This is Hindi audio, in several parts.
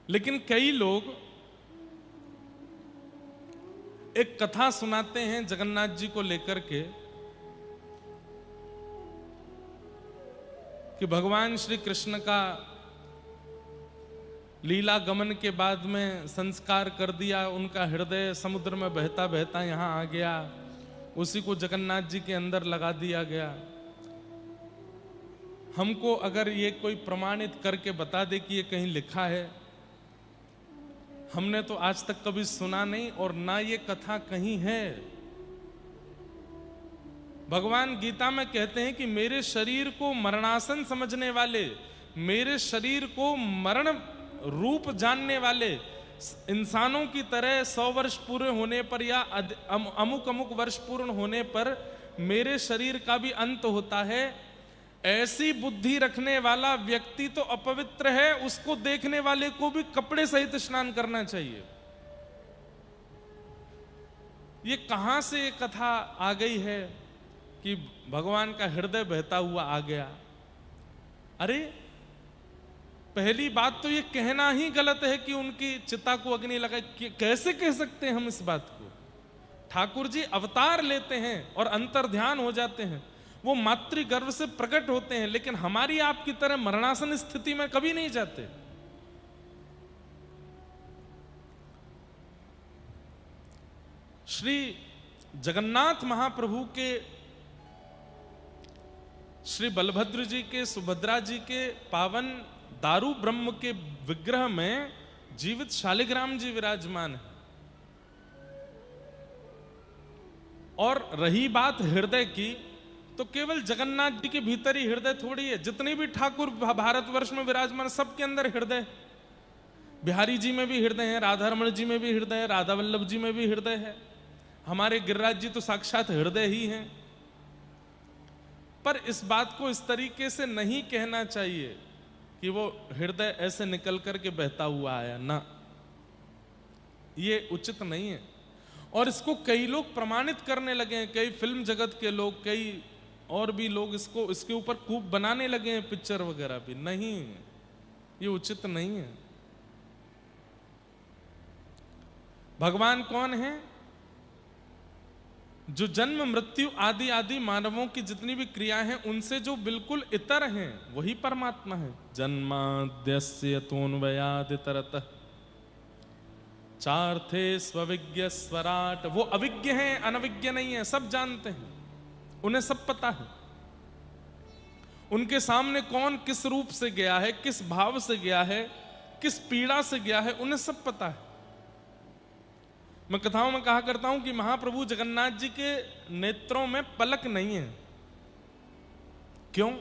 लेकिन कई लोग एक कथा सुनाते हैं जगन्नाथ जी को लेकर के कि भगवान श्री कृष्ण का लीला गमन के बाद में संस्कार कर दिया, उनका हृदय समुद्र में बहता बहता यहां आ गया, उसी को जगन्नाथ जी के अंदर लगा दिया गया। हमको अगर ये कोई प्रमाणित करके बता दे कि ये कहीं लिखा है, हमने तो आज तक कभी सुना नहीं और ना ये कथा कहीं है। भगवान गीता में कहते हैं कि मेरे शरीर को मरणासन समझने वाले, मेरे शरीर को मरण रूप जानने वाले इंसानों की तरह 100 वर्ष पूरे होने पर या अमुक अमुक वर्ष पूर्ण होने पर मेरे शरीर का भी अंत होता है, ऐसी बुद्धि रखने वाला व्यक्ति तो अपवित्र है, उसको देखने वाले को भी कपड़े सहित स्नान करना चाहिए। ये कहां से कथा आ गई है कि भगवान का हृदय बहता हुआ आ गया? अरे पहली बात तो ये कहना ही गलत है कि उनकी चिता को अग्नि लगाई। कैसे कह सकते हैं हम इस बात को? ठाकुर जी अवतार लेते हैं और अंतर ध्यान हो जाते हैं, वो मातृ गर्भ से प्रकट होते हैं, लेकिन हमारी आपकी तरह मरणासन स्थिति में कभी नहीं जाते। श्री जगन्नाथ महाप्रभु के, श्री बलभद्र जी के, सुभद्रा जी के पावन दारू ब्रह्म के विग्रह में जीवित शालिग्राम जी विराजमान है। और रही बात हृदय की, तो केवल जगन्नाथ जी के भीतर ही हृदय थोड़ी है, जितने भी ठाकुर भारतवर्ष में विराजमान सबके अंदर हृदय। बिहारी जी में भी हृदय है, राधा रमण जी में भी हृदय है, राधा वल्लभ जी में भी हृदय है, हमारे गिरिराज जी तो साक्षात हृदय ही हैं। पर इस बात को इस तरीके से नहीं कहना चाहिए कि वो हृदय ऐसे निकल करके बहता हुआ आया, ना, ये उचित नहीं है। और इसको कई लोग प्रमाणित करने लगे हैं, कई फिल्म जगत के लोग, कई और भी लोग इसको, इसके ऊपर खूब बनाने लगे हैं पिक्चर वगैरह भी। नहीं, ये उचित नहीं है। भगवान कौन है? जो जन्म मृत्यु आदि आदि मानवों की जितनी भी क्रियाएं हैं उनसे जो बिल्कुल इतर हैं, वही परमात्मा है। जन्माद्यस्य तोन्वयादितरतः चार्थे स्वविज्ञ स्वराट। वो अविज्ञ हैं, अनविज्ञ नहीं है, सब जानते हैं, उन्हें सब पता है। उनके सामने कौन किस रूप से गया है, किस भाव से गया है, किस पीड़ा से गया है, उन्हें सब पता है। मैं कथाओं में कहा करता हूं कि महाप्रभु जगन्नाथ जी के नेत्रों में पलक नहीं है। क्यों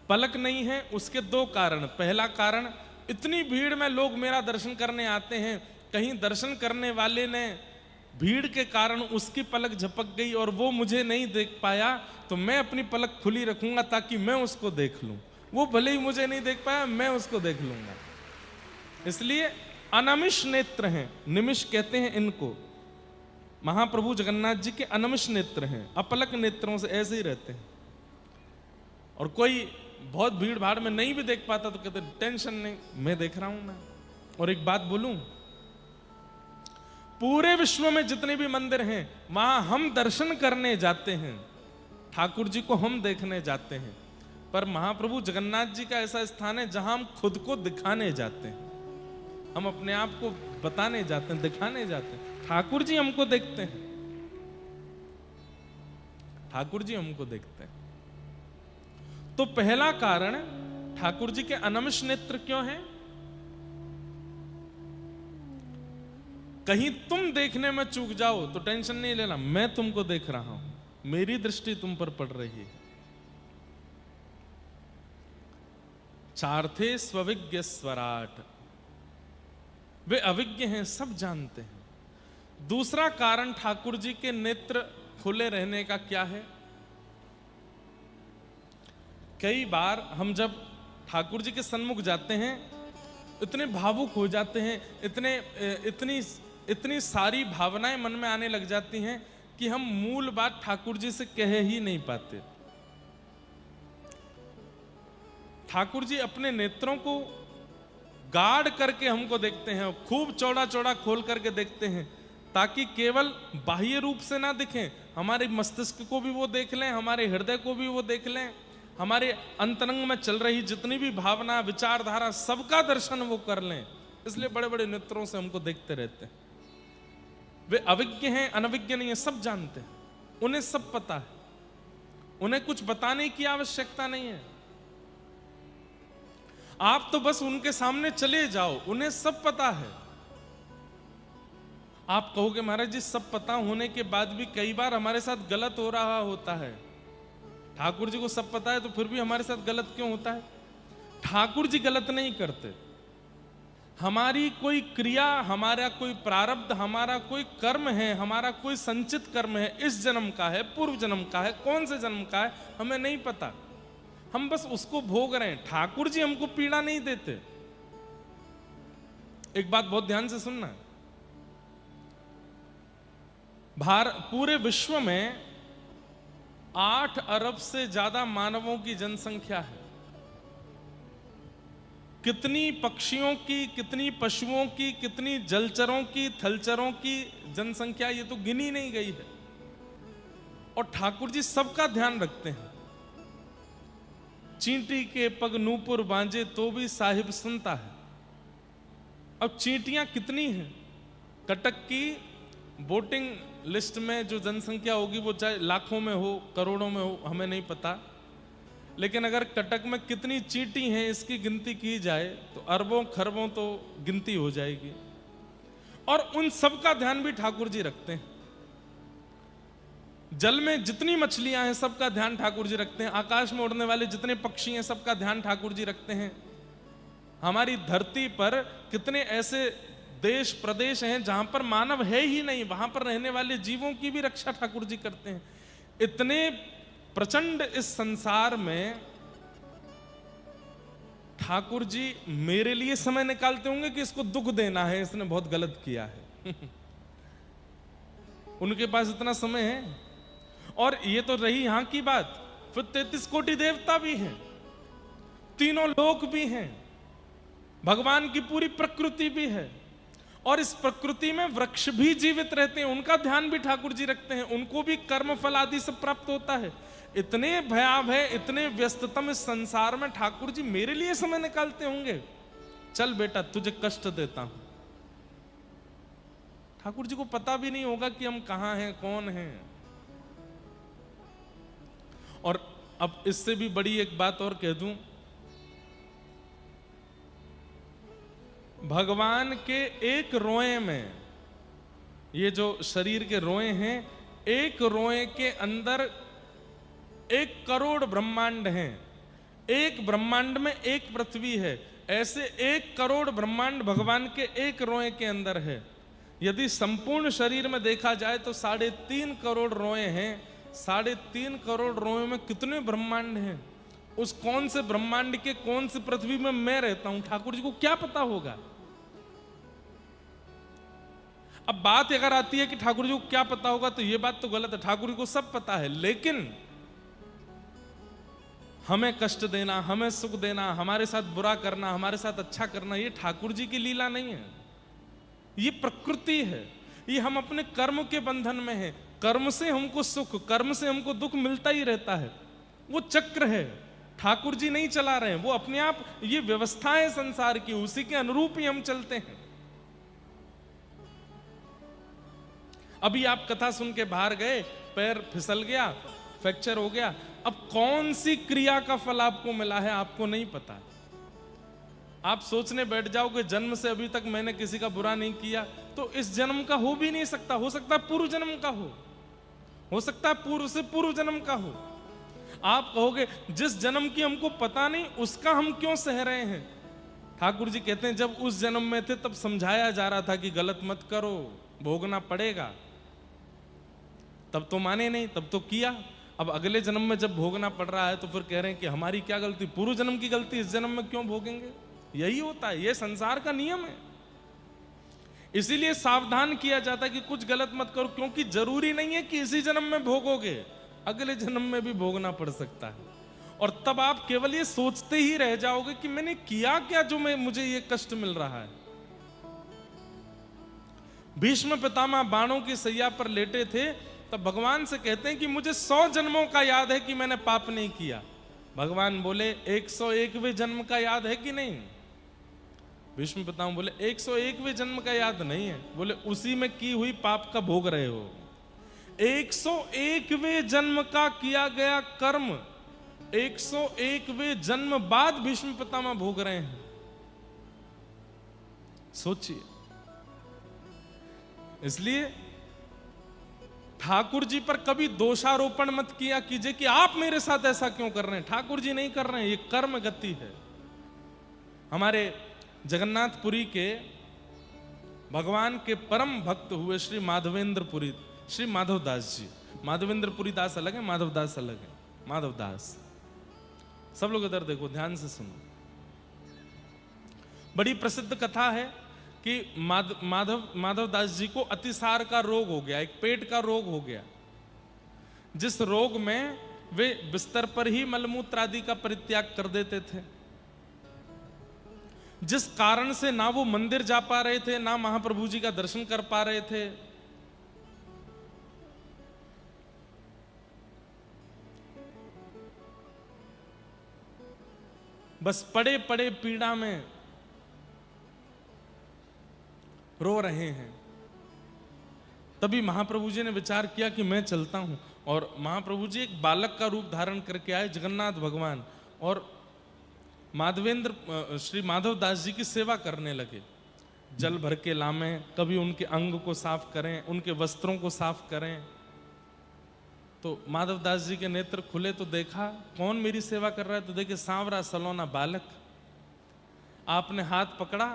पलक नहीं है? उसके दो कारण। पहला कारण, इतनी भीड़ में लोग मेरा दर्शन करने आते हैं, कहीं दर्शन करने वाले ने भीड़ के कारण उसकी पलक झपक गई और वो मुझे नहीं देख पाया, तो मैं अपनी पलक खुली रखूंगा ताकि मैं उसको देख लूं। वो भले ही मुझे नहीं देख पाया, मैं उसको देख लूंगा। इसलिए अनमिष नेत्र हैं, निमिष कहते हैं इनको। महाप्रभु जगन्नाथ जी के अनमिष नेत्र हैं, अपलक नेत्रों से ऐसे ही रहते हैं। और कोई बहुत भीड़ भाड़ में नहीं भी देख पाता तो कहते टेंशन नहीं, मैं देख रहा हूं ना। और एक बात बोलूं, पूरे विश्व में जितने भी मंदिर हैं वहां हम दर्शन करने जाते हैं, ठाकुर जी को हम देखने जाते हैं, पर महाप्रभु जगन्नाथ जी का ऐसा स्थान है जहां हम खुद को दिखाने जाते हैं, हम अपने आप को बताने जाते हैं, दिखाने जाते हैं। ठाकुर जी हमको देखते हैं, ठाकुर जी हमको देखते हैं। तो पहला कारण, ठाकुर जी के अनमिष नेत्र क्यों हैं? कहीं तुम देखने में चूक जाओ तो टेंशन नहीं लेना, मैं तुमको देख रहा हूं, मेरी दृष्टि तुम पर पड़ रही है। चार्थे स्वविज्ञ स्वराट, वे अविज्ञ हैं, सब जानते हैं। दूसरा कारण ठाकुर जी के नेत्र खुले रहने का क्या है? कई बार हम जब ठाकुर जी के सन्मुख जाते हैं इतने भावुक हो जाते हैं, इतनी सारी भावनाएं मन में आने लग जाती हैं कि हम मूल बात ठाकुर जी से कह ही नहीं पाते। ठाकुर जी अपने नेत्रों को गाढ़ करके हमको देखते हैं, खूब चौड़ा चौड़ा खोल करके देखते हैं, ताकि केवल बाह्य रूप से ना दिखें, हमारे मस्तिष्क को भी वो देख लें, हमारे हृदय को भी वो देख लें, हमारे अंतरंग में चल रही जितनी भी भावना विचारधारा सबका दर्शन वो कर लें। इसलिए बड़े बड़े नेत्रों से हमको देखते रहते हैं। वे अविज्ञ हैं, अनविज्ञ नहीं है, सब जानते हैं, उन्हें सब पता है, उन्हें कुछ बताने की आवश्यकता नहीं है। आप तो बस उनके सामने चले जाओ, उन्हें सब पता है। आप कहोगे महाराज जी सब पता होने के बाद भी कई बार हमारे साथ गलत हो रहा होता है। ठाकुर जी को सब पता है तो फिर भी हमारे साथ गलत क्यों होता है? ठाकुर जी गलत नहीं करते। हमारी कोई क्रिया, हमारा कोई प्रारब्ध, हमारा कोई कर्म है, हमारा कोई संचित कर्म है, इस जन्म का है, पूर्व जन्म का है, कौन से जन्म का है हमें नहीं पता, हम बस उसको भोग रहे हैं। ठाकुर जी हमको पीड़ा नहीं देते। एक बात बहुत ध्यान से सुनना, पूरे विश्व में 8 अरब से ज्यादा मानवों की जनसंख्या है। कितनी पक्षियों की, कितनी पशुओं की, कितनी जलचरों की, थलचरों की जनसंख्या ये तो गिनी नहीं गई है। और ठाकुर जी सबका ध्यान रखते हैं। चींटी के पग नूपुर बांजे तो भी साहिब सुनता है। अब चींटियां कितनी हैं? कटक की वोटिंग लिस्ट में जो जनसंख्या होगी वो चाहे लाखों में हो, करोड़ों में हो, हमें नहीं पता, लेकिन अगर कटक में कितनी चींटी हैं इसकी गिनती की जाए तो अरबों खरबों तो गिनती हो जाएगी। और उन सब का ध्यान भी ठाकुर जी रखते हैं। जल में जितनी मछलियां हैं सबका ध्यान ठाकुर जी रखते हैं। आकाश में उड़ने वाले जितने पक्षी हैं सबका ध्यान ठाकुर जी रखते हैं। हमारी धरती पर कितने ऐसे देश प्रदेश हैं जहां पर मानव है ही नहीं, वहां पर रहने वाले जीवों की भी रक्षा ठाकुर जी करते हैं। इतने प्रचंड इस संसार में ठाकुर जी मेरे लिए समय निकालते होंगे कि इसको दुख देना है, इसने बहुत गलत किया है। उनके पास इतना समय है। और ये तो रही यहां की बात, फिर 33 कोटि देवता भी हैं, तीनों लोक भी हैं, भगवान की पूरी प्रकृति भी है, और इस प्रकृति में वृक्ष भी जीवित रहते हैं, उनका ध्यान भी ठाकुर जी रखते हैं, उनको भी कर्म फल आदि सब प्राप्त होता है। इतने भयावह, इतने व्यस्ततम इस संसार में ठाकुर जी मेरे लिए समय निकालते होंगे। चल बेटा तुझे कष्ट देता हूं। ठाकुर जी को पता भी नहीं होगा कि हम कहां हैं, कौन हैं। और अब इससे भी बड़ी एक बात और कह दूं, भगवान के एक रोए में, ये जो शरीर के रोए हैं, एक रोए के अंदर 1 करोड़ ब्रह्मांड हैं। एक ब्रह्मांड में एक पृथ्वी है। ऐसे 1 करोड़ ब्रह्मांड भगवान के एक रोए के अंदर है। यदि संपूर्ण शरीर में देखा जाए तो 3.5 करोड़ रोए हैं। 3.5 करोड़ रोए में कितने ब्रह्मांड हैं? उस कौन से ब्रह्मांड के कौन सी पृथ्वी में मैं रहता हूं, ठाकुर जी को क्या पता होगा? अब बात अगर आती है कि ठाकुर जी को क्या पता होगा, तो यह बात तो गलत है। ठाकुर जी को सब पता है, लेकिन हमें कष्ट देना, हमें सुख देना, हमारे साथ बुरा करना, हमारे साथ अच्छा करना, ये ठाकुर जी की लीला नहीं है, ये प्रकृति है। ये हम अपने कर्म के बंधन में हैं। कर्म से हमको सुख, कर्म से हमको दुख मिलता ही रहता है। वो चक्र है, ठाकुर जी नहीं चला रहे हैं, वो अपने आप, ये व्यवस्था है संसार की, उसी के अनुरूप ही हम चलते हैं। अभी आप कथा सुन के बाहर गए, पैर फिसल गया, फ्रैक्चर हो गया, अब कौन सी क्रिया का फल आपको मिला है आपको नहीं पता। आप सोचने बैठ जाओगे जन्म से अभी तक मैंने किसी का बुरा नहीं किया, तो इस जन्म का हो भी नहीं सकता। हो सकता है पूर्व जन्म का हो सकता है पूर्व से पूर्व जन्म का हो। आप कहोगे जिस जन्म की हमको पता नहीं उसका हम क्यों सह रहे हैं? ठाकुर जी कहते हैं जब उस जन्म में थे तब समझाया जा रहा था कि गलत मत करो, भोगना पड़ेगा। तब तो माने नहीं, तब तो किया। अब अगले जन्म में जब भोगना पड़ रहा है तो फिर कह रहे हैं कि हमारी क्या गलती, पूर्व जन्म की गलती इस जन्म में क्यों भोगेंगे? यही होता है, यह संसार का नियम है। इसीलिए सावधान किया जाता है कि कुछ गलत मत करो, क्योंकि जरूरी नहीं है कि इसी जन्म में भोगोगे, अगले जन्म में भी भोगना पड़ सकता है। और तब आप केवल ये सोचते ही रह जाओगे कि मैंने किया क्या जो मुझे ये कष्ट मिल रहा है। भीष्म पितामह बाणों की सैया पर लेटे थे, तब भगवान से कहते हैं कि मुझे 100 जन्मों का याद है कि मैंने पाप नहीं किया। भगवान बोले 101वें जन्म का याद है कि नहीं? भीष्म पितामह बोले 101वें जन्म का याद नहीं है। बोले उसी में की हुई पाप का भोग रहे हो। 101वें जन्म का किया गया कर्म 101वें जन्म बाद भीष्म पितामह भोग रहे हैं। सोचिए। इसलिए ठाकुर जी पर कभी दोषारोपण मत किया कीजिए कि आप मेरे साथ ऐसा क्यों कर रहे हैं। ठाकुर जी नहीं कर रहे हैं, ये कर्म गति है। हमारे जगन्नाथपुरी के भगवान के परम भक्त हुए श्री माधवेंद्रपुरी, श्री माधवदास जी। माधवेंद्रपुरी दास अलग है, माधवदास अलग है। माधवदास, सब लोग इधर देखो, ध्यान से सुनो। बड़ी प्रसिद्ध कथा है कि माधवदास जी को अतिसार का रोग हो गया, एक पेट का रोग हो गया, जिस रोग में वे बिस्तर पर ही मलमूत्र आदि का परित्याग कर देते थे, जिस कारण से ना वो मंदिर जा पा रहे थे, ना महाप्रभु जी का दर्शन कर पा रहे थे। बस पड़े पड़े पीड़ा में रो रहे हैं। तभी महाप्रभु जी ने विचार किया कि मैं चलता हूं, और महाप्रभु जी एक बालक का रूप धारण करके आए, जगन्नाथ भगवान, और श्री माधवदास जी की सेवा करने लगे। जल भर के लामे, कभी उनके अंग को साफ करें, उनके वस्त्रों को साफ करें। तो माधवदास जी के नेत्र खुले तो देखा कौन मेरी सेवा कर रहा है, तो देखे सांवरा सलोना बालक। आपने हाथ पकड़ा,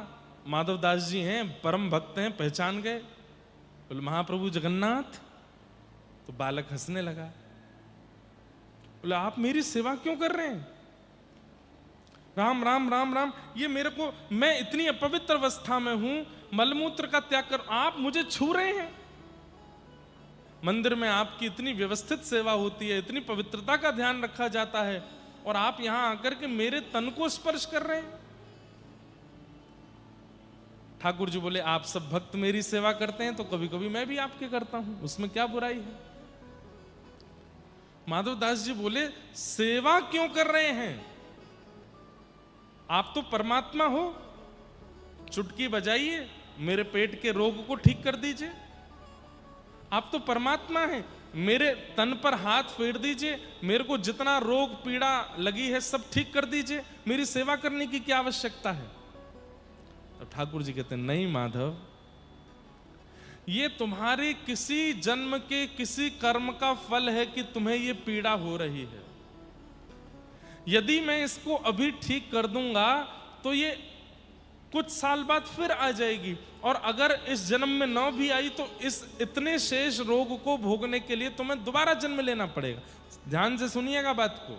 माधवदास जी हैं, परम भक्त हैं, पहचान गए। बोले महाप्रभु जगन्नाथ। तो बालक हंसने लगा। बोले आप मेरी सेवा क्यों कर रहे हैं? राम राम राम राम, ये मेरे को, मैं इतनी अपवित्र अवस्था में हूं, मलमूत्र का त्याग कर, आप मुझे छू रहे हैं। मंदिर में आपकी इतनी व्यवस्थित सेवा होती है, इतनी पवित्रता का ध्यान रखा जाता है, और आप यहां आकर के मेरे तन को स्पर्श कर रहे हैं। ठाकुर जी बोले आप सब भक्त मेरी सेवा करते हैं, तो कभी कभी मैं भी आपके करता हूं, उसमें क्या बुराई है? माधवदास जी बोले सेवा क्यों कर रहे हैं? आप तो परमात्मा हो, चुटकी बजाइए, मेरे पेट के रोग को ठीक कर दीजिए। आप तो परमात्मा हैं, मेरे तन पर हाथ फेर दीजिए, मेरे को जितना रोग पीड़ा लगी है सब ठीक कर दीजिए, मेरी सेवा करने की क्या आवश्यकता है? तो ठाकुर जी कहते हैं नहीं माधव, ये तुम्हारे किसी जन्म के किसी कर्म का फल है कि तुम्हें ये पीड़ा हो रही है। यदि मैं इसको अभी ठीक कर दूंगा तो ये कुछ साल बाद फिर आ जाएगी, और अगर इस जन्म में न भी आई तो इस इतने शेष रोग को भोगने के लिए तुम्हें दोबारा जन्म लेना पड़ेगा। ध्यान से सुनिएगा बात को।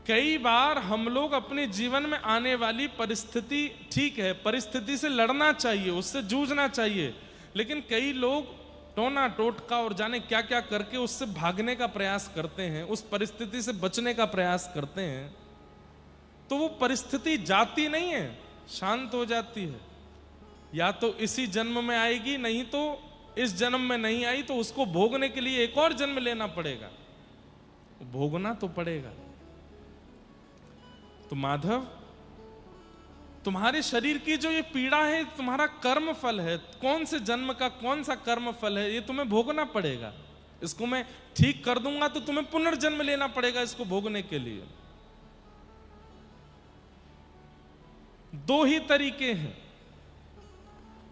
कई बार हम लोग अपने जीवन में आने वाली परिस्थिति, ठीक है परिस्थिति से लड़ना चाहिए, उससे जूझना चाहिए, लेकिन कई लोग टोना टोटका और जाने क्या क्या करके उससे भागने का प्रयास करते हैं, उस परिस्थिति से बचने का प्रयास करते हैं, तो वो परिस्थिति जाती नहीं है, शांत हो जाती है। या तो इसी जन्म में आएगी, नहीं तो इस जन्म में नहीं आई तो उसको भोगने के लिए एक और जन्म लेना पड़ेगा, भोगना तो पड़ेगा। तो माधव, तुम्हारे शरीर की जो ये पीड़ा है तुम्हारा कर्म फल है, कौन से जन्म का कौन सा कर्म फल है, ये तुम्हें भोगना पड़ेगा। इसको मैं ठीक कर दूंगा तो तुम्हें पुनर्जन्म लेना पड़ेगा इसको भोगने के लिए। दो ही तरीके हैं,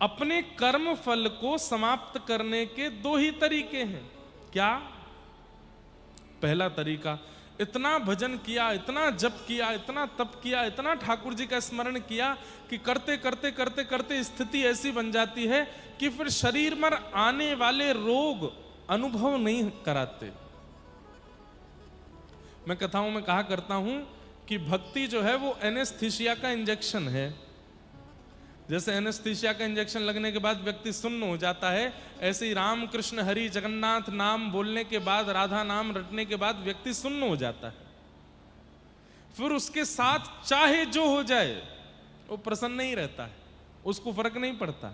अपने कर्म फल को समाप्त करने के दो ही तरीके हैं। क्या? पहला तरीका, इतना भजन किया, इतना जप किया, इतना तप किया, इतना ठाकुर जी का स्मरण किया कि करते करते करते करते स्थिति ऐसी बन जाती है कि फिर शरीर में आने वाले रोग अनुभव नहीं कराते। मैं कथाओं में कहा करता हूं कि भक्ति जो है वो एनेस्थीसिया का इंजेक्शन है। जैसे एनेस्थीसिया का इंजेक्शन लगने के बाद व्यक्ति सुन्न हो जाता है, ऐसे ही राम कृष्ण हरि जगन्नाथ नाम बोलने के बाद, राधा नाम रटने के बाद व्यक्ति सुन्न हो जाता है। फिर उसके साथ चाहे जो हो जाए वो प्रसन्न नहीं रहता है, उसको फर्क नहीं पड़ता।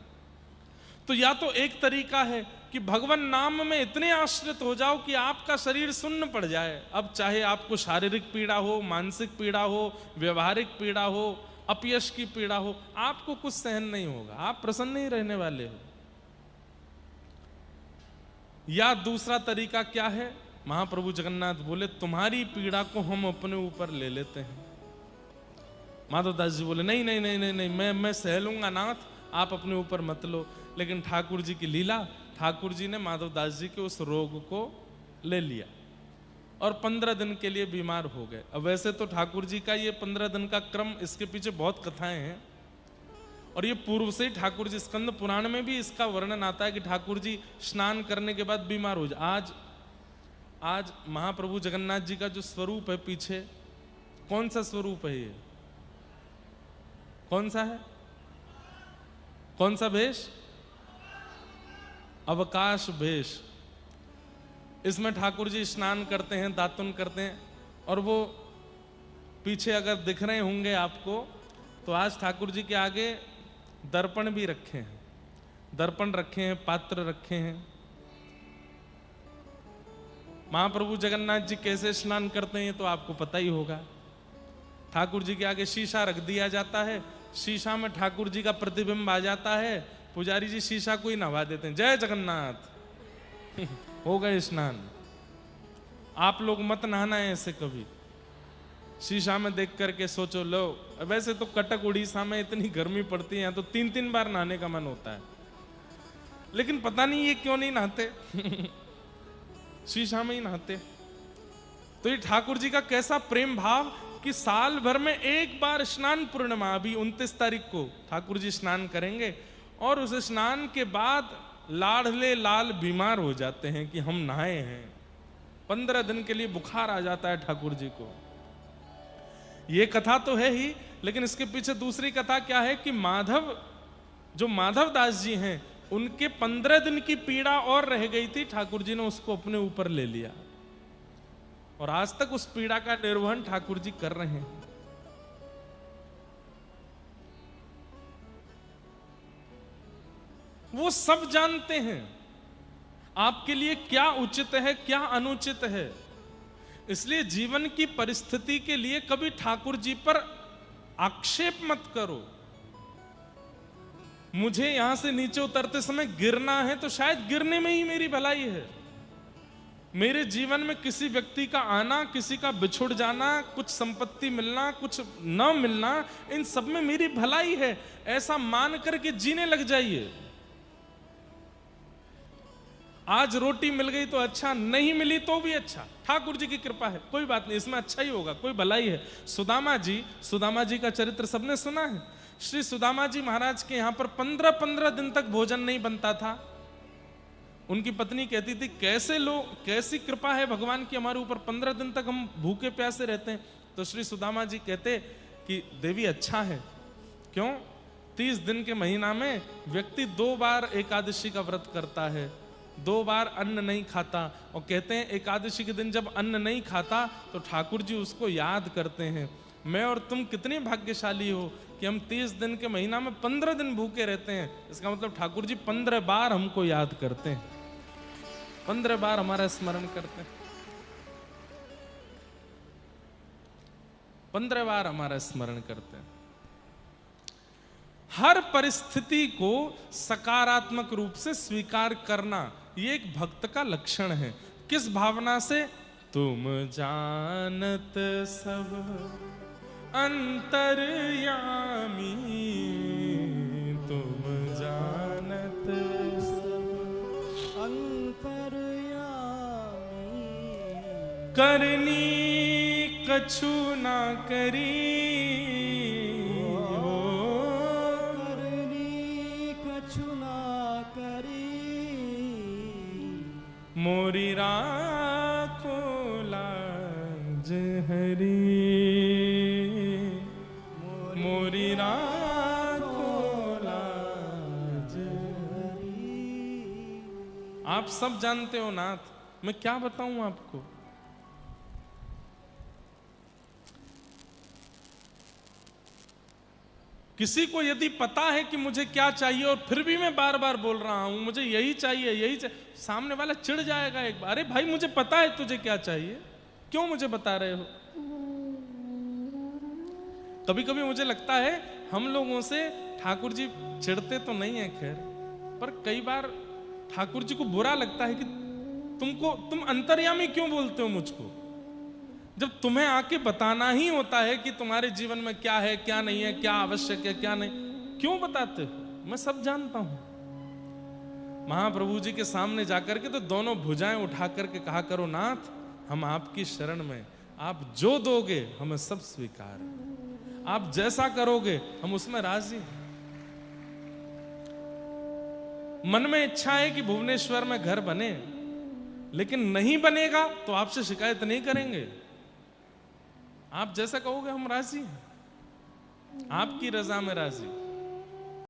तो या तो एक तरीका है कि भगवान नाम में इतने आश्रित हो जाओ कि आपका शरीर सुन्न पड़ जाए। अब चाहे आपको शारीरिक पीड़ा हो, मानसिक पीड़ा हो, व्यवहारिक पीड़ा हो, अपयश की पीड़ा हो, आपको कुछ सहन नहीं होगा, आप प्रसन्न नहीं रहने वाले हो। या दूसरा तरीका क्या है, महाप्रभु जगन्नाथ बोले तुम्हारी पीड़ा को हम अपने ऊपर ले लेते हैं। माधवदास जी बोले नहीं नहीं नहीं नहीं नहीं, मैं सह लूंगा नाथ, आप अपने ऊपर मत लो। लेकिन ठाकुर जी की लीला, ठाकुर जी ने माधवदास जी के उस रोग को ले लिया और 15 दिन के लिए बीमार हो गए। अब वैसे तो ठाकुर जी का ये 15 दिन का क्रम, इसके पीछे बहुत कथाएं हैं और ये पूर्व से ही ठाकुर जी स्कंद पुराण में भी इसका वर्णन आता है कि ठाकुर जी स्नान करने के बाद बीमार हो जाए। आज महाप्रभु जगन्नाथ जी का जो स्वरूप है पीछे, कौन सा स्वरूप है ये, कौन सा है, कौन सा भेष, अवकाश भेष। इसमें ठाकुर जी स्नान करते हैं, दातुन करते हैं और वो पीछे अगर दिख रहे होंगे आपको तो आज ठाकुर जी के आगे दर्पण भी रखे हैं, दर्पण रखे हैं, पात्र रखे हैं। महाप्रभु जगन्नाथ जी कैसे स्नान करते हैं तो आपको पता ही होगा। ठाकुर जी के आगे शीशा रख दिया जाता है, शीशा में ठाकुर जी का प्रतिबिंब आ जाता है, पुजारी जी शीशा को ही नहा देते हैं, जय जगन्नाथ हो गए स्नान। आप लोग मत नहाना है ऐसे कभी, शीशा में देख करके सोचो लो। वैसे तो कटक उड़ीसा में इतनी गर्मी पड़ती है तो 3-3 बार नहाने का मन होता है, लेकिन पता नहीं ये क्यों नहीं नहाते शीशा में ही नहाते। तो ये ठाकुर जी का कैसा प्रेम भाव कि साल भर में एक बार स्नान पूर्णिमा, अभी 29 तारीख को ठाकुर जी स्नान करेंगे और उस स्नान के बाद लाडले लाल बीमार हो जाते हैं कि हम नहाए हैं। 15 दिन के लिए बुखार आ जाता है ठाकुर जी को। ये कथा तो है ही, लेकिन इसके पीछे दूसरी कथा क्या है कि जो माधवदास जी हैं उनके 15 दिन की पीड़ा और रह गई थी, ठाकुर जी ने उसको अपने ऊपर ले लिया और आज तक उस पीड़ा का निर्वहन ठाकुर जी कर रहे हैं। वो सब जानते हैं आपके लिए क्या उचित है, क्या अनुचित है। इसलिए जीवन की परिस्थिति के लिए कभी ठाकुर जी पर आक्षेप मत करो। मुझे यहां से नीचे उतरते समय गिरना है तो शायद गिरने में ही मेरी भलाई है। मेरे जीवन में किसी व्यक्ति का आना, किसी का बिछुड़ जाना, कुछ संपत्ति मिलना, कुछ न मिलना, इन सब में मेरी भलाई है, ऐसा मान करके जीने लग जाइए। आज रोटी मिल गई तो अच्छा, नहीं मिली तो भी अच्छा, ठाकुर जी की कृपा है, कोई बात नहीं, इसमें अच्छा ही होगा, कोई भलाई है। सुदामा जी का चरित्र सबने सुना है। श्री सुदामा जी महाराज के यहाँ पर 15-15 दिन तक भोजन नहीं बनता था। उनकी पत्नी कहती थी कैसी कृपा है भगवान की हमारे ऊपर, 15 दिन तक हम भूखे प्यासे रहते हैं। तो श्री सुदामा जी कहते कि देवी अच्छा है, क्यों? 30 दिन के महीना में व्यक्ति 2 बार एकादशी का व्रत करता है, 2 बार अन्न नहीं खाता, और कहते हैं एकादशी के दिन जब अन्न नहीं खाता तो ठाकुर जी उसको याद करते हैं। मैं और तुम कितने भाग्यशाली हो कि हम 30 दिन के महीना में 15 दिन भूखे रहते हैं। इसका मतलब ठाकुर जी 15 बार हमको याद करते हैं, 15 बार हमारा स्मरण करते हैं, 15 बार हमारा स्मरण करते हैं। हर परिस्थिति को सकारात्मक रूप से स्वीकार करना ये एक भक्त का लक्षण है। किस भावना से? तुम जानत सब अंतर्यामी, तुम जानत सब अंतर्यामी, करनी कछु ना करी, मोरी राखो लाज हरी, मोरी राखो लाज हरी। आप सब जानते हो नाथ, मैं क्या बताऊं आपको। किसी को यदि पता है कि मुझे क्या चाहिए और फिर भी मैं बार बार बोल रहा हूं मुझे यही चाहिए यही चाहिए, सामने वाला चिढ़ जाएगा एक बार, अरे भाई मुझे पता है तुझे क्या चाहिए, क्यों मुझे बता रहे हो। कभी कभी मुझे लगता है हम लोगों से ठाकुर जी चिढ़ते तो नहीं है खैर, पर कई बार ठाकुर जी को बुरा लगता है कि तुम अंतर्यामी क्यों बोलते हो मुझको, जब तुम्हें आके बताना ही होता है कि तुम्हारे जीवन में क्या है क्या नहीं है, क्या आवश्यक है क्या नहीं, क्यों बताते हो। मैं सब जानता हूं। महाप्रभु जी के सामने जाकर के तो दोनों भुजाएं उठा करके कहा करो, नाथ हम आपकी शरण में, आप जो दोगे हमें सब स्वीकार है, आप जैसा करोगे हम उसमें राजी। मन में इच्छा है कि भुवनेश्वर में घर बने, लेकिन नहीं बनेगा तो आपसे शिकायत नहीं करेंगे, आप जैसा कहोगे हम राजी हैं, आपकी रजा में राजी।